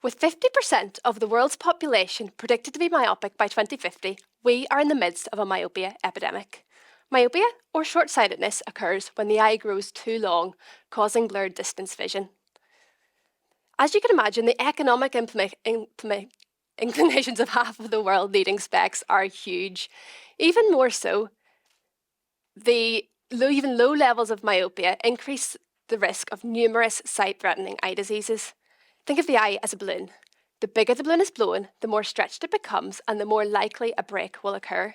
With 50% of the world's population predicted to be myopic by 2050, we are in the midst of a myopia epidemic. Myopia, or short-sightedness, occurs when the eye grows too long, causing blurred distance vision. As you can imagine, the economic inclinations of half of the world needing specs are huge. Even more so, even low levels of myopia increase the risk of numerous sight-threatening eye diseases. Think of the eye as a balloon. The bigger the balloon is blown, the more stretched it becomes and the more likely a break will occur.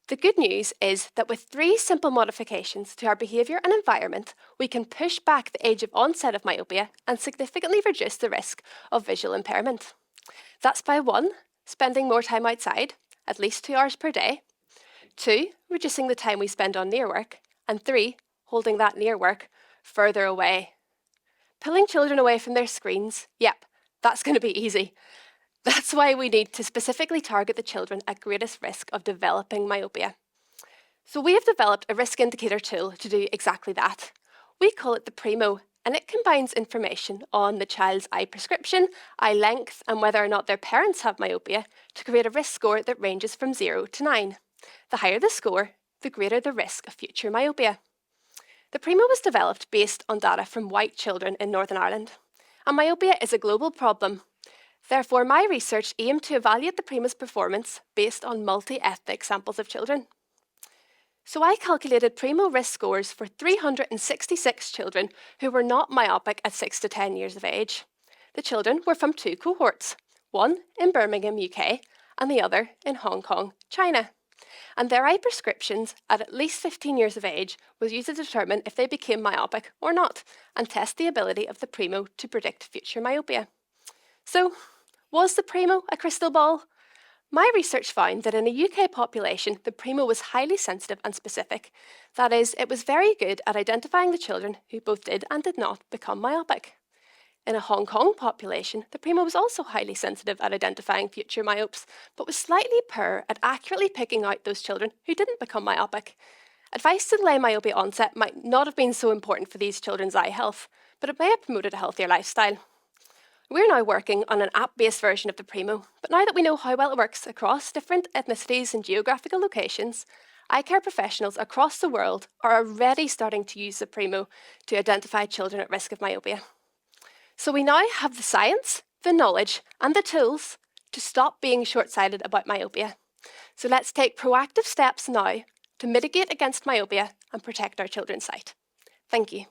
The good news is that with 3 simple modifications to our behaviour and environment, we can push back the age of onset of myopia and significantly reduce the risk of visual impairment. That's by 1, spending more time outside, at least 2 hours per day, 2, reducing the time we spend on near work, and 3, holding that near work further away. Pulling children away from their screens, yep, that's going to be easy. That's why we need to specifically target the children at greatest risk of developing myopia. So we have developed a risk indicator tool to do exactly that. We call it the Primo, and it combines information on the child's eye prescription, eye length, and whether or not their parents have myopia to create a risk score that ranges from 0 to 9. The higher the score, the greater the risk of future myopia. The Primo was developed based on data from white children in Northern Ireland, and myopia is a global problem. Therefore, my research aimed to evaluate the Primo's performance based on multi-ethnic samples of children. So I calculated Primo risk scores for 366 children who were not myopic at 6 to 10 years of age. The children were from 2 cohorts, one in Birmingham, UK, and the other in Hong Kong, China. And their eye prescriptions at least 15 years of age was used to determine if they became myopic or not, and test the ability of the Primo to predict future myopia. So, was the Primo a crystal ball? My research found that in a UK population, the Primo was highly sensitive and specific. That is, it was very good at identifying the children who both did and did not become myopic. In a Hong Kong population, the Primo was also highly sensitive at identifying future myopes, but was slightly poor at accurately picking out those children who didn't become myopic. Advice to delay myopia onset might not have been so important for these children's eye health, but it may have promoted a healthier lifestyle. We're now working on an app-based version of the Primo, but now that we know how well it works across different ethnicities and geographical locations, eye care professionals across the world are already starting to use the Primo to identify children at risk of myopia. So we now have the science, the knowledge, and the tools to stop being short-sighted about myopia. So let's take proactive steps now to mitigate against myopia and protect our children's sight. Thank you.